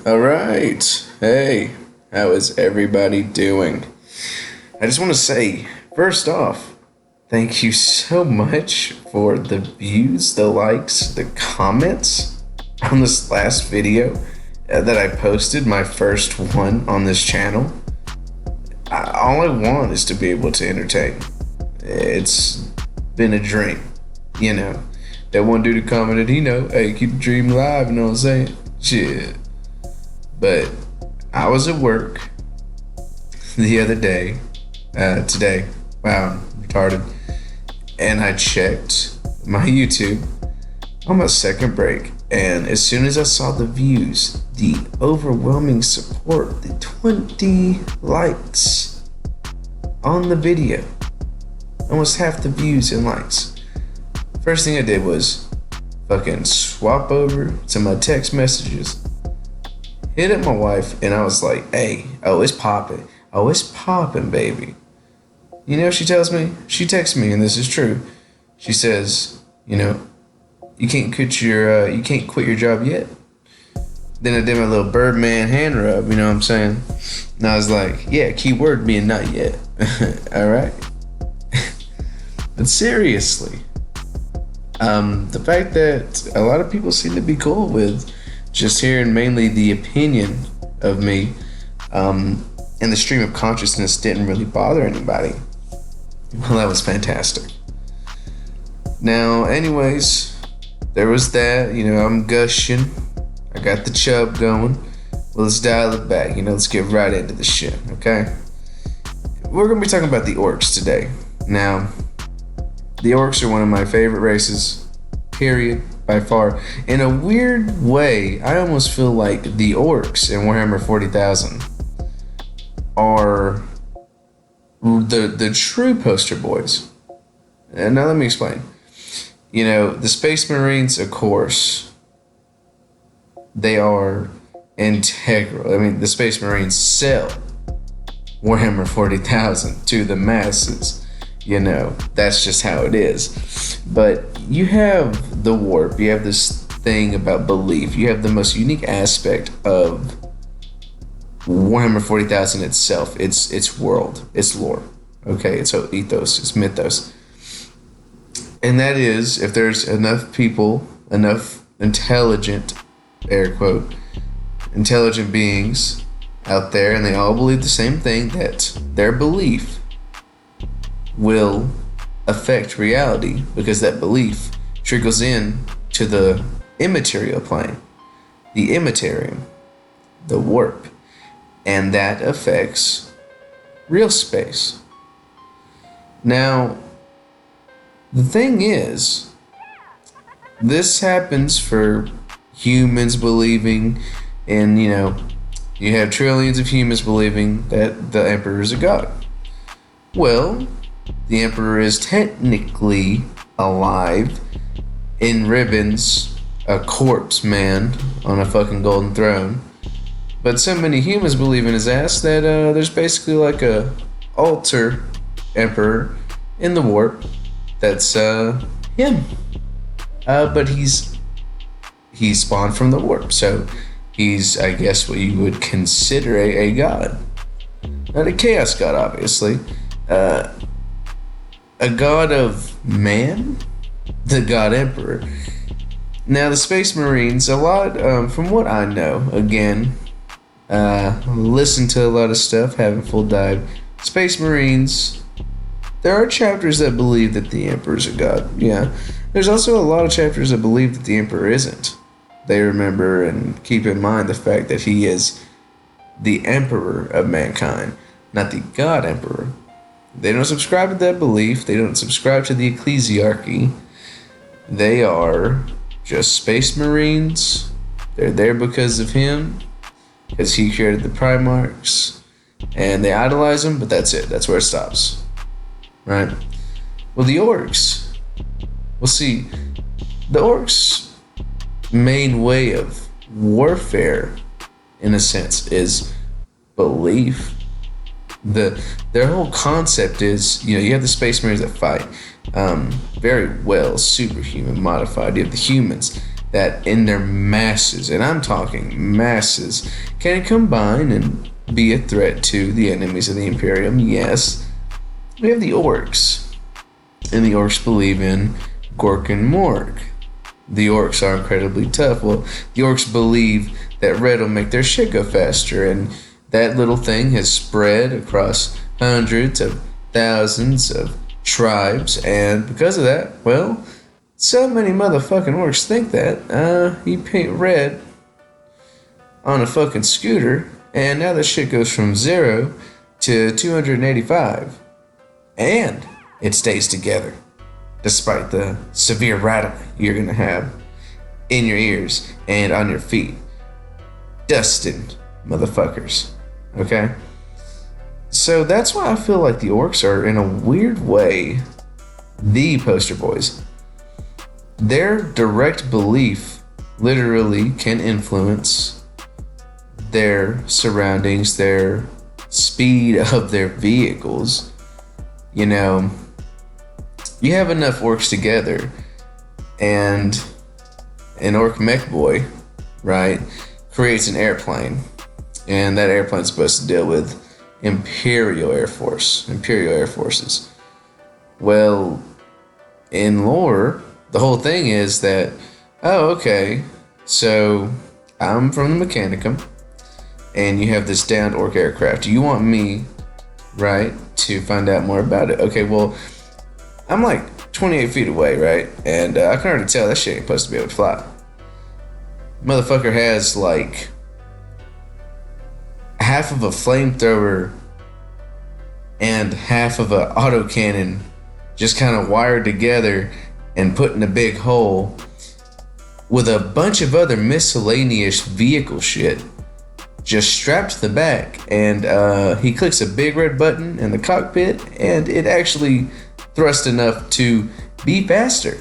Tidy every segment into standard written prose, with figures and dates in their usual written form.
All right. Hey, how is everybody doing? I just want to say, first off, thank you so much for the views, the likes, the comments on this last video that I posted, my first one on this channel. All I want is to be able to entertain. It's been a dream, you know. That one dude commented, hey, keep the dream alive, you know what I'm saying? Shit. But I was at work the other day, today, wow, I'm retarded, and I checked my YouTube on my second break, and as soon as I saw the views, the overwhelming support, the 20 likes on the video, almost half the views and likes, first thing I did was fucking swap over to my text messages, hit up my wife, and I was like, hey, it's popping. Oh, it's popping, baby. You know, she tells me, she texts me, and this is true. She says, you can't quit your job yet. Then I did my little Birdman hand rub, you know what I'm saying? And I was like, yeah, keyword being not yet. All right. But seriously, the fact that a lot of people seem to be cool with just hearing mainly the opinion of me, and the stream of consciousness didn't really bother anybody. Well, that was fantastic. Now, anyways, there was that, I'm gushing. I got the chub going. Well, let's dial it back, let's get right into the shit, okay? We're gonna be talking about the orcs today. Now, the orcs are one of my favorite races, period, by far. In a weird way, I almost feel like the orcs in Warhammer 40,000 are the true poster boys. And now let me explain. The Space Marines, of course, they are integral. I mean, the Space Marines sell Warhammer 40,000 to the masses. That's just how it is. But you have the warp, you have this thing about belief, you have the most unique aspect of Warhammer 40,000 itself, its world, its lore, okay, its ethos, its mythos. And that is, if there's enough people, enough intelligent, air quote, intelligent beings out there, and they all believe the same thing, that their belief will affect reality, because that belief trickles in to the immaterial plane, the immaterium, the warp, and that affects real space. Now, the thing is, this happens for humans believing in, you have trillions of humans believing that the Emperor is a god. Well, the Emperor is technically alive, in ribbons, a corpse man on a fucking golden throne. But so many humans believe in his ass that there's basically like a alter Emperor in the warp that's him. But he's spawned from the warp, so he's, I guess, what you would consider a god. Not a chaos god, obviously. A god of man, the god Emperor. Now, the Space Marines, a lot, from what I know, again, listen to a lot of stuff, haven't full dive. Space Marines, there are chapters that believe that the Emperor is a god, yeah. There's also a lot of chapters that believe that the Emperor isn't. They remember and keep in mind the fact that he is the Emperor of mankind, not the God Emperor. They don't subscribe to that belief. They don't subscribe to the ecclesiarchy. They are just Space Marines. They're there because of him, because he created the Primarchs, and they idolize him, but that's it. That's where it stops. Right? Well, the orcs. Well, see, the orcs' main way of warfare, in a sense, is belief. Their whole concept is, you have the Space Marines that fight very well, superhuman, modified. You have the humans that in their masses, and I'm talking masses, can combine and be a threat to the enemies of the Imperium. Yes, we have the orcs, and the orcs believe in Gork and Morg. The orcs are incredibly tough. Well, the orcs believe that red will make their shit go faster, and that little thing has spread across hundreds of thousands of tribes, and because of that, well, so many motherfucking orcs think that you paint red on a fucking scooter, and now that shit goes from 0 to 285, and it stays together despite the severe rattling you're gonna have in your ears and on your feet. Dustin motherfuckers. Okay? So that's why I feel like the orcs are, in a weird way, the poster boys. Their direct belief literally can influence their surroundings, their speed of their vehicles. You know, you have enough orcs together, and an orc mech boy, right, creates an airplane, and that airplane's supposed to deal with Imperial Air Forces. Well, in lore, the whole thing is that, oh, okay, so I'm from the Mechanicum, and you have this downed orc aircraft. You want me, right, to find out more about it? Okay, well, I'm like 28 feet away, right? And I can already tell that shit ain't supposed to be able to fly. Motherfucker has like half of a flamethrower and half of a autocannon just kind of wired together and put in a big hole with a bunch of other miscellaneous vehicle shit just strapped to the back, and he clicks a big red button in the cockpit, and it actually thrust enough to be faster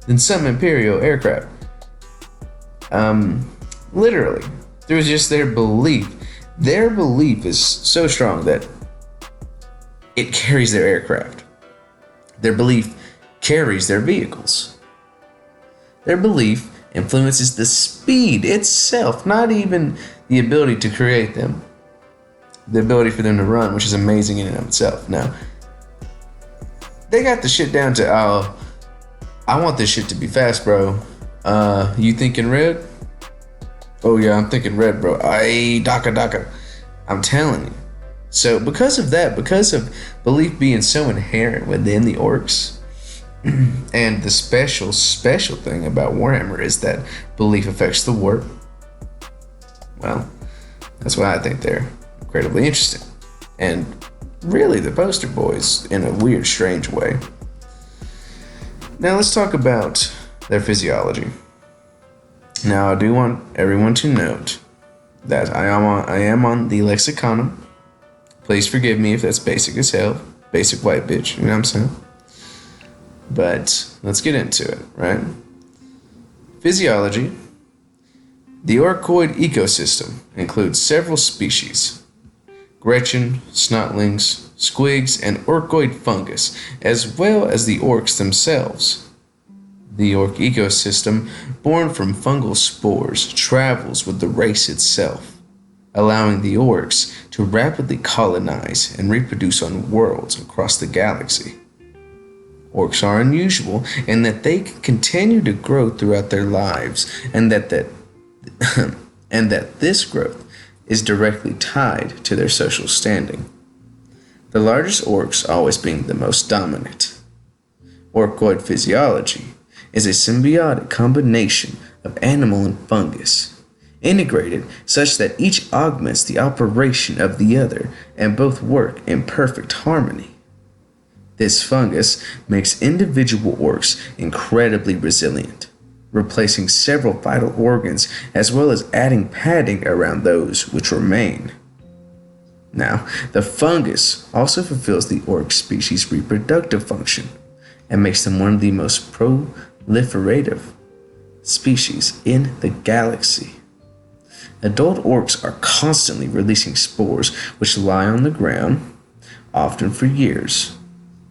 than some Imperial aircraft. Literally, through just their belief. Their belief is so strong that it carries their aircraft. Their belief carries their vehicles. Their belief influences the speed itself, not even the ability to create them. The ability for them to run, which is amazing in and of itself. Now, they got the shit down to, oh, I want this shit to be fast, bro. You thinking red? Oh yeah, I'm thinking red, bro. Aye, Daka. I'm telling you. So because of that, because of belief being so inherent within the orcs, and the special thing about Warhammer is that belief affects the warp. Well, that's why I think they're incredibly interesting. And really the poster boys in a weird, strange way. Now let's talk about their physiology. Now I do want everyone to note that I am on the Lexiconum. Please forgive me if that's basic as hell. Basic white bitch, you know what I'm saying? But let's get into it, right? Physiology. The orcoid ecosystem includes several species: Gretchen, snotlings, squigs, and orcoid fungus, as well as the orcs themselves. The orc ecosystem, born from fungal spores, travels with the race itself, allowing the orcs to rapidly colonize and reproduce on worlds across the galaxy. Orcs are unusual in that they can continue to grow throughout their lives, and that this growth is directly tied to their social standing. The largest orcs always being the most dominant. Orcoid physiology is a symbiotic combination of animal and fungus, integrated such that each augments the operation of the other and both work in perfect harmony. This fungus makes individual orcs incredibly resilient, replacing several vital organs as well as adding padding around those which remain. Now, the fungus also fulfills the orc species' reproductive function and makes them one of the most proliferative species in the galaxy. Adult orcs are constantly releasing spores which lie on the ground, often for years,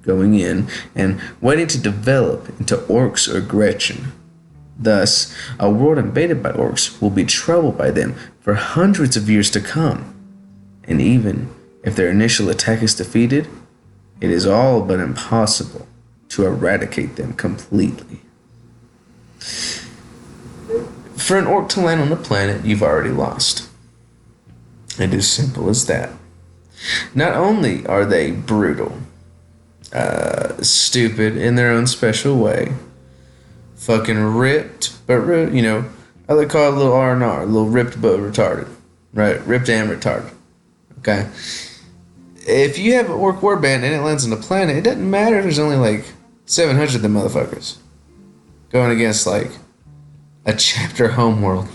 going in and waiting to develop into orcs or Gretchen. Thus, a world invaded by orcs will be troubled by them for hundreds of years to come. And even if their initial attack is defeated, it is all but impossible to eradicate them completely. For an orc to land on the planet, you've already lost. It is simple as that. Not only are they brutal, stupid in their own special way, fucking ripped, but I like call it a little R&R, a little ripped but retarded, right? Ripped and retarded. Okay. If you have an orc warband and it lands on the planet, it doesn't matter if there's only like 700 of them motherfuckers going against like a chapter homeworld,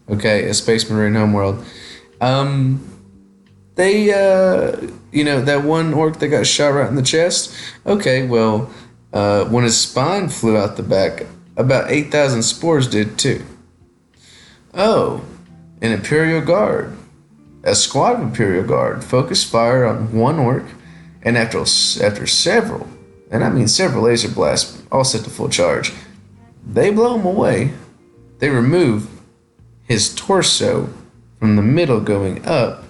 okay, a Space Marine homeworld. They, that one orc that got shot right in the chest. Okay, well, when his spine flew out the back, about 8,000 spores did too. Oh, an Imperial Guard. A squad of Imperial Guard focused fire on one orc, and after several, and I mean several laser blasts, all set to full charge, they blow him away. They remove his torso from the middle going up,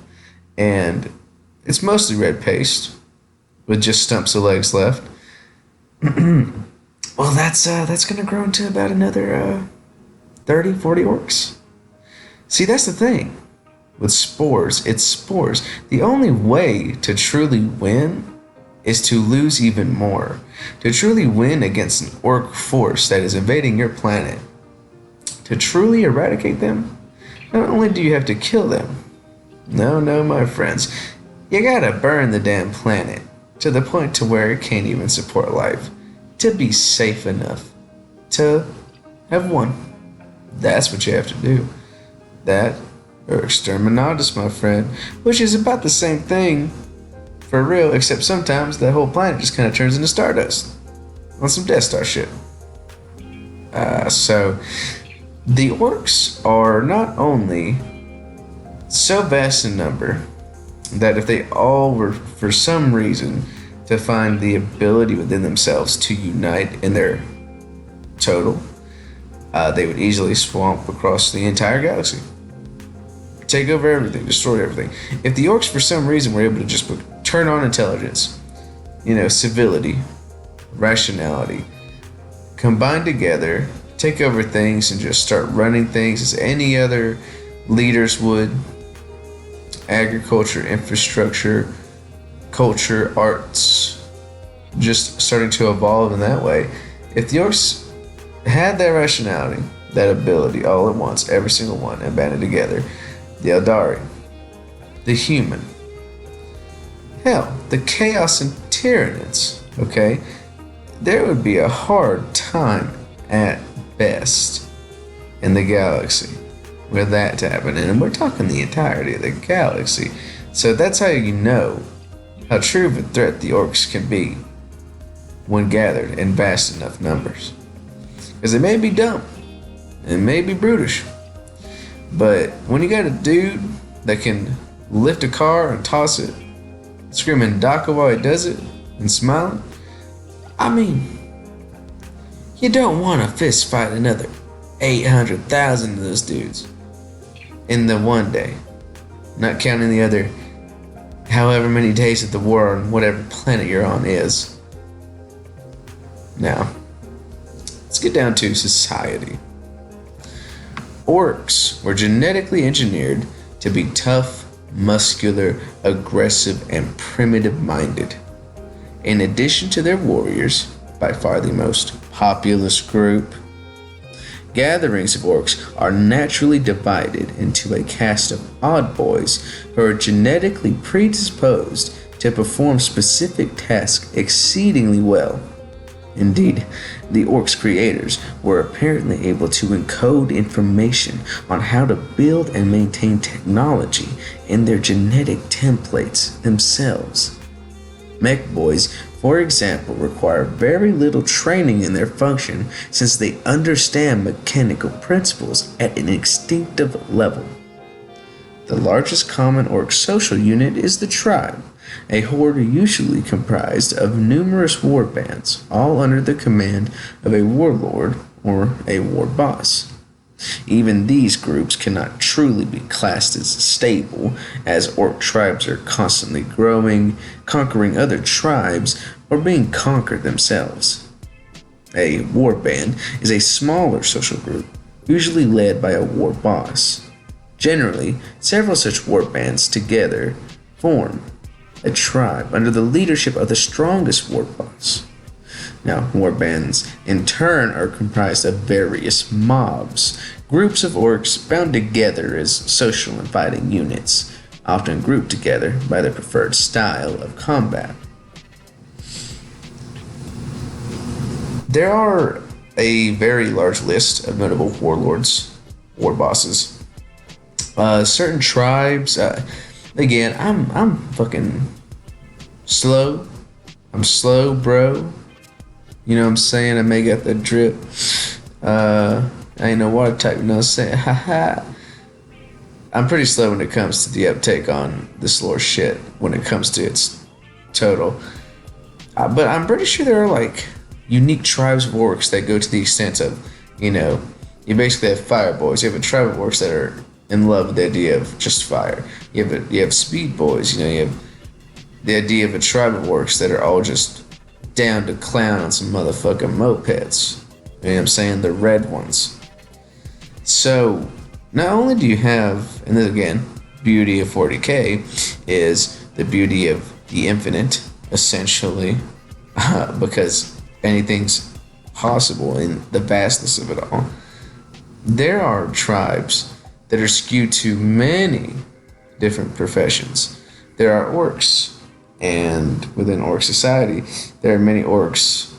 and it's mostly red paste with just stumps of legs left. Well, that's gonna grow into about another 30, 40 orcs. See, that's the thing. With spores, it's spores. The only way to truly win is to lose even more. To truly win against an orc force that is invading your planet, to truly eradicate them, not only do you have to kill them, no, my friends, you gotta burn the damn planet to the point to where it can't even support life, to be safe enough to have won. That's what you have to do. That, or exterminatus, my friend, which is about the same thing for real, except sometimes the whole planet just kind of turns into stardust on some Death Star shit. So the orcs are not only so vast in number that if they all were for some reason to find the ability within themselves to unite in their total, they would easily swamp across the entire galaxy. Take over everything, destroy everything. If the orcs for some reason were able to just turn on intelligence, civility, rationality, combine together, take over things and just start running things as any other leaders would, agriculture, infrastructure, culture, arts, just starting to evolve in that way. If the orcs had that rationality, that ability all at once, every single one, and banded together, the Eldari, the human, hell, the Chaos and Tyranids, okay? There would be a hard time at best in the galaxy for that to happen. And we're talking the entirety of the galaxy. So that's how you know how true of a threat the orcs can be when gathered in vast enough numbers. Because they may be dumb, it may be brutish, but when you got a dude that can lift a car and toss it, screaming DACA while he does it, and smiling, I mean, you don't want to fist fight another 800,000 of those dudes in the one day, not counting the other however many days that the war on whatever planet you're on is. Now, let's get down to society. Orcs were genetically engineered to be tough, muscular, aggressive, and primitive-minded. In addition to their warriors, by far the most populous group, gatherings of orcs are naturally divided into a caste of odd boys who are genetically predisposed to perform specific tasks exceedingly well. Indeed, the orcs' creators were apparently able to encode information on how to build and maintain technology in their genetic templates themselves. Mech boys, for example, require very little training in their function since they understand mechanical principles at an instinctive level. The largest common orc social unit is the tribe, a horde usually comprised of numerous war bands, all under the command of a warlord or a war boss. Even these groups cannot truly be classed as stable, as orc tribes are constantly growing, conquering other tribes, or being conquered themselves. A war band is a smaller social group, usually led by a war boss. Generally, several such war bands together form a tribe under the leadership of the strongest war boss. Now, war bands in turn are comprised of various mobs, groups of orcs bound together as social and fighting units, often grouped together by their preferred style of combat. There are a very large list of notable warlords, war bosses. Certain tribes, again, I'm fucking slow. I'm slow, bro. You know what I'm saying? I may get the drip. I ain't no water type, you know what I'm saying? Haha. I'm pretty slow when it comes to the uptake on this lore shit, when it comes to its total. But I'm pretty sure there are like unique tribes of orcs that go to the extent of, you know, you basically have fire boys. You have a tribe of orcs that are in love with the idea of just fire. You have speed boys. You know, you have the idea of a tribe of orcs that are all just down to clown on some motherfucking mopeds. You know what I'm saying? The red ones. So, not only do you have, and then again, beauty of 40k is the beauty of the infinite, essentially, because anything's possible in the vastness of it all. There are tribes that are skewed to many different professions. There are orcs. And within orc society, there are many orcs,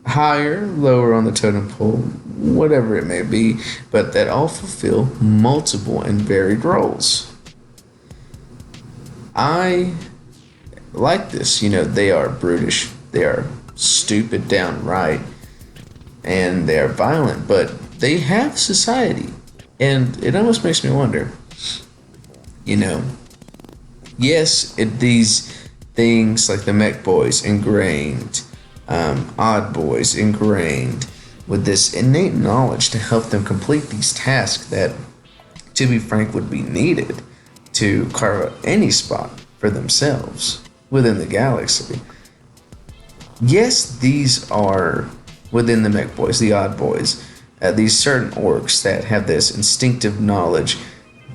higher, lower on the totem pole, whatever it may be, but that all fulfill multiple and varied roles. I like this. You know, they are brutish, they are stupid downright, and they are violent, but they have society. And it almost makes me wonder, you know, yes, these things like the mech boys ingrained, odd boys ingrained with this innate knowledge to help them complete these tasks that, to be frank, would be needed to carve out any spot for themselves within the galaxy. Yes, these are within the mech boys, the odd boys, these certain orcs that have this instinctive knowledge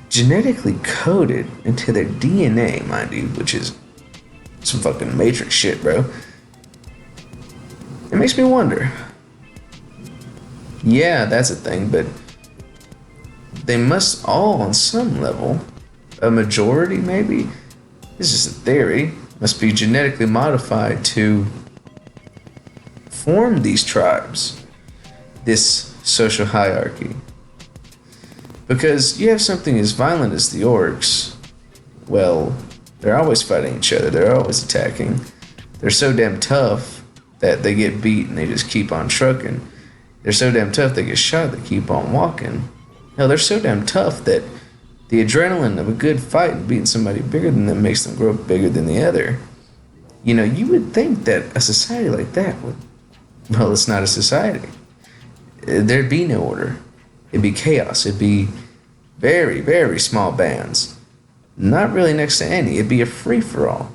genetically coded into their DNA, mind you, which is some fucking Matrix shit, bro. It makes me wonder. Yeah, that's a thing, but they must all, on some level, a majority maybe, this is a theory, must be genetically modified to form these tribes, this social hierarchy. Because you have something as violent as the orcs, well, they're always fighting each other, they're always attacking. They're so damn tough that they get beat and they just keep on trucking. They're so damn tough they get shot, they keep on walking. Hell, they're so damn tough that the adrenaline of a good fight and beating somebody bigger than them makes them grow bigger than the other. You know, you would think that a society like that would, well, it's not a society. There'd be no order. It'd be chaos. It'd be very, very small bands. Not really next to any. It'd be a free-for-all.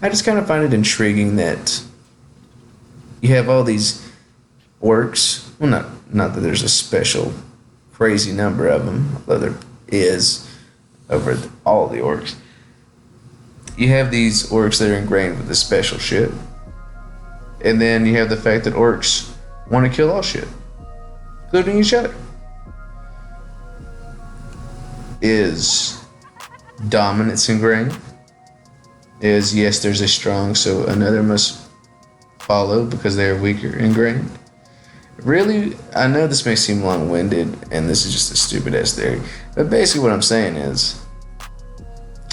I just kind of find it intriguing that you have all these orcs. Well, not that there's a special crazy number of them, although there is over all the orcs. You have these orcs that are ingrained with this special shit. And then you have the fact that orcs want to kill all shit, including each other. Is dominance ingrained? Is, yes, there's a strong, so another must follow because they are weaker ingrained? Really, I know this may seem long-winded, and this is just a stupid-ass theory, but basically what I'm saying is,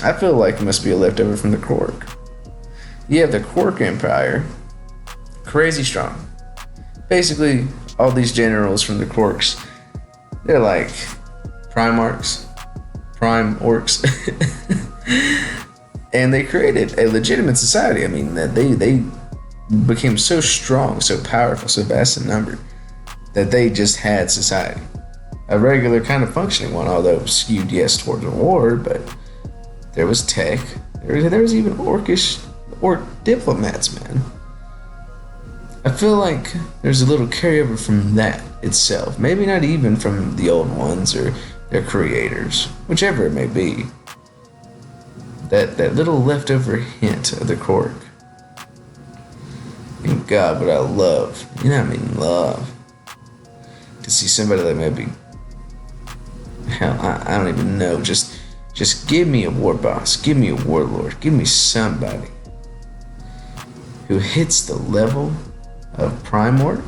I feel like it must be a leftover from the Quark. You have the Quark Empire, crazy strong. Basically, all these generals from the Quarks, they're like Primarchs, Prime Orcs, and they created a legitimate society. I mean, that they became so strong, so powerful, so vast in number, that they just had society. A regular kind of functioning one, although skewed, yes, towards a war, but there was tech. There was even orc diplomats, man. I feel like there's a little carryover from that itself. Maybe not even from the old ones or their creators, whichever it may be. That little leftover hint of the Cork. And God, what I love, love to see somebody like maybe, hell, I don't even know, just give me a war boss, give me a warlord, give me somebody who hits the level of Primordial,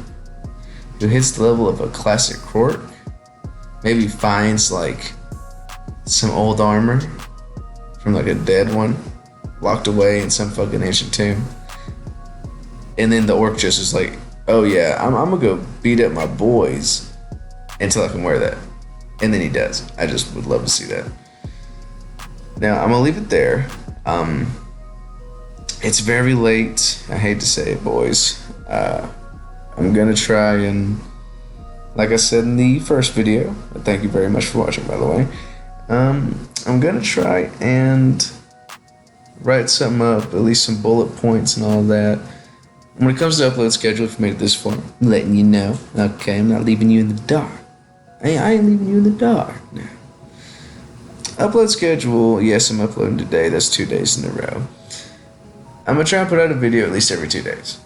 who hits the level of a classic Cork, maybe finds like some old armor from like a dead one, locked away in some fucking ancient tomb. And then the orc just is like, oh yeah, I'm gonna go beat up my boys until I can wear that. And then he does. I just would love to see that. Now, I'm gonna leave it there. It's very late. I hate to say it, boys. I'm gonna try and, like I said in the first video, thank you very much for watching, by the way. I'm gonna try and write something up, at least some bullet points and all that. When it comes to upload schedule, if you made it this far, I'm letting you know. Okay, I'm not leaving you in the dark. I ain't leaving you in the dark now. Upload schedule, yes, I'm uploading today. That's 2 days in a row. I'm gonna try and put out a video at least every 2 days.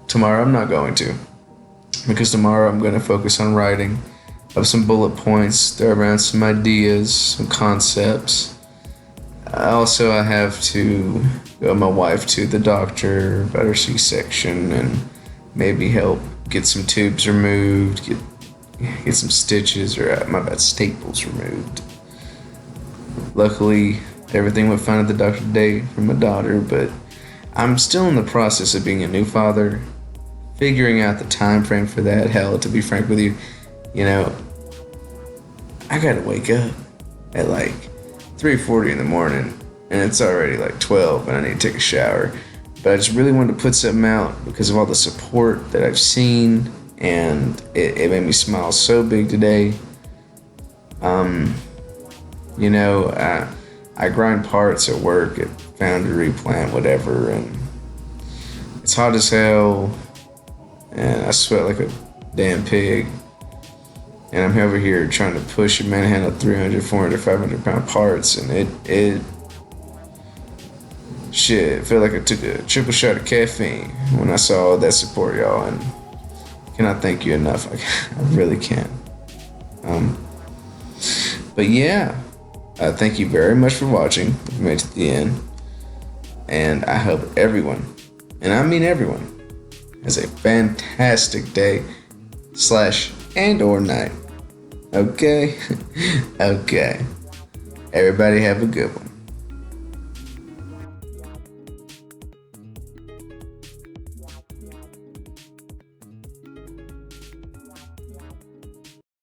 Tomorrow I'm not going to, because tomorrow I'm gonna focus on writing up some bullet points, throw around some ideas, some concepts. Also, I have to go with my wife to the doctor about her C-section and maybe help get some tubes removed, get some stitches or staples removed. Luckily, everything went fine at the doctor today for my daughter, but I'm still in the process of being a new father, figuring out the time frame for that. Hell, to be frank with you, I gotta wake up at like 3:40 in the morning, and it's already like 12, and I need to take a shower. But I just really wanted to put something out because of all the support that I've seen, and it made me smile so big today. I grind parts at work, at foundry, plant, whatever, and it's hot as hell, and I sweat like a damn pig. And I'm over here trying to push and manhandle 300, 400, 500 pound parts, and it felt like I took a triple shot of caffeine when I saw all that support, y'all, and cannot thank you enough. I really can't. But yeah, thank you very much for watching. If you made it to the end, and I hope everyone, and I mean everyone, has a fantastic day / and/or night. Okay? Okay. Everybody have a good one.